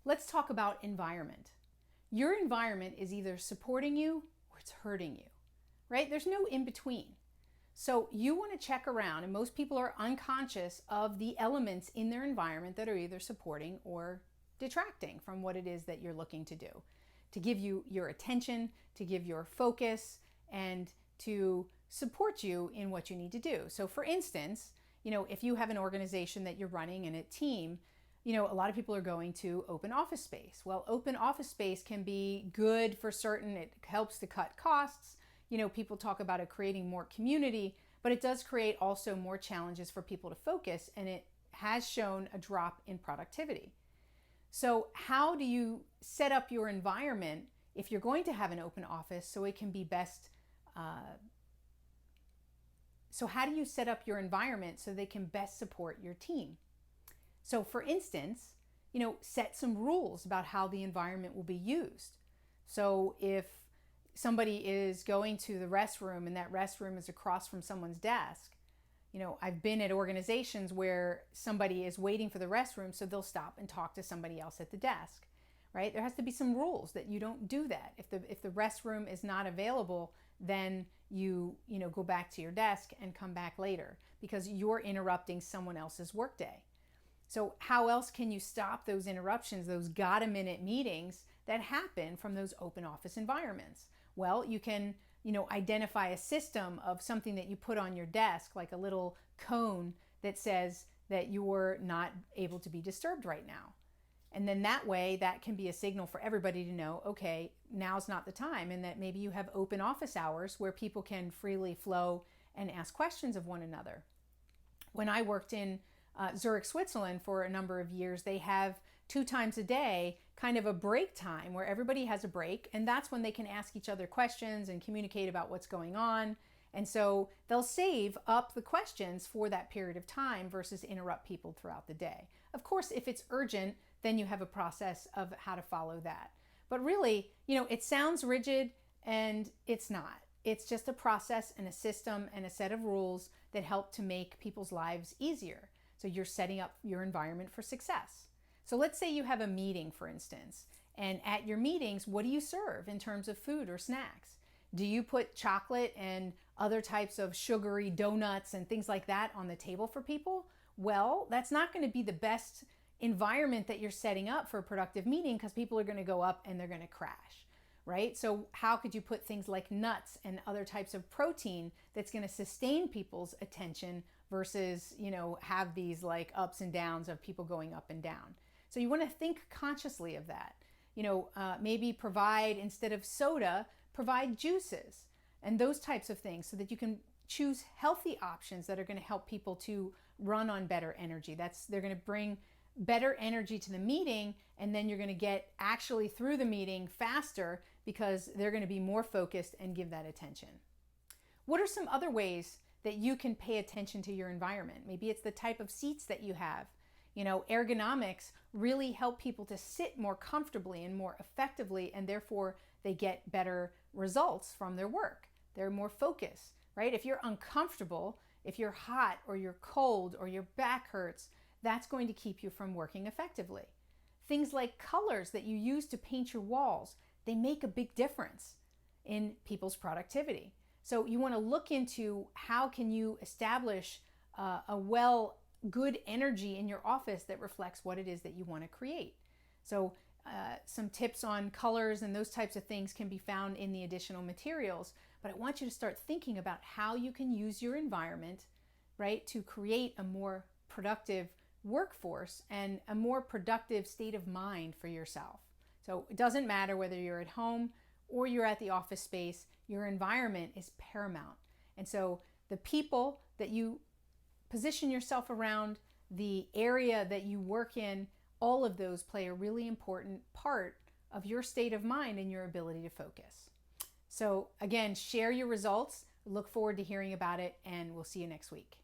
let's talk about environment. Your environment is either supporting you or it's hurting you, right? There's no in between. So you want to check around, and most people are unconscious of the elements in their environment that are either supporting or detracting from what it is that you're looking to do, to give you your attention, to give your focus, and to support you in what you need to do. So for instance, if you have an organization that you're running and a team, a lot of people are going to open office space. Well, open office space can be good for certain. It helps to cut costs. People talk about it creating more community, but it does create also more challenges for people to focus, and it has shown a drop in productivity. So how do you set up your environment if you're going to have an open office so it can be best? So how do you set up your environment so they can best support your team? So for instance, set some rules about how the environment will be used. So if somebody is going to the restroom and that restroom is across from someone's desk, I've been at organizations where somebody is waiting for the restroom, so they'll stop and talk to somebody else at the desk, right? There has to be some rules that you don't do that. If the restroom is not available, then you go back to your desk and come back later because you're interrupting someone else's workday. So how else can you stop those interruptions, those got-a-minute meetings that happen from those open office environments? Well, you can identify a system of something that you put on your desk, like a little cone that says that you're not able to be disturbed right now. And then that way, that can be a signal for everybody to know, okay, now's not the time, and that maybe you have open office hours where people can freely flow and ask questions of one another. When I worked in Zurich, Switzerland for a number of years, they have 2 times a day kind of a break time where everybody has a break, and that's when they can ask each other questions and communicate about what's going on. And so they'll save up the questions for that period of time versus interrupt people throughout the day. Of course, if it's urgent, then you have a process of how to follow that. But really, it sounds rigid and it's not. It's just a process and a system and a set of rules that help to make people's lives easier. So you're setting up your environment for success. So let's say you have a meeting, for instance, and at your meetings, what do you serve in terms of food or snacks? Do you put chocolate and other types of sugary donuts and things like that on the table for people? Well, that's not going to be the best environment that you're setting up for a productive meeting because people are going to go up and they're going to crash, right? So how could you put things like nuts and other types of protein that's going to sustain people's attention versus, have these like ups and downs of people going up and down? So you want to think consciously of that. Maybe provide, instead of soda, provide juices and those types of things so that you can choose healthy options that are going to help people to run on better energy. They're going to bring better energy to the meeting, and then you're going to get actually through the meeting faster because they're going to be more focused and give that attention. What are some other ways that you can pay attention to your environment? Maybe it's the type of seats that you have. Ergonomics really help people to sit more comfortably and more effectively, and therefore they get better results from their work. They're more focused, right? If you're uncomfortable, if you're hot or you're cold or your back hurts, that's going to keep you from working effectively. Things like colors that you use to paint your walls, they make a big difference in people's productivity. So you want to look into how can you establish good energy in your office that reflects what it is that you want to create. So some tips on colors and those types of things can be found in the additional materials, but I want you to start thinking about how you can use your environment, right, to create a more productive workforce and a more productive state of mind for yourself. So it doesn't matter whether you're at home or you're at the office space, your environment is paramount. And so the people that you position yourself around, the area that you work in, all of those play a really important part of your state of mind and your ability to focus. So again, share your results. Look forward to hearing about it, and we'll see you next week.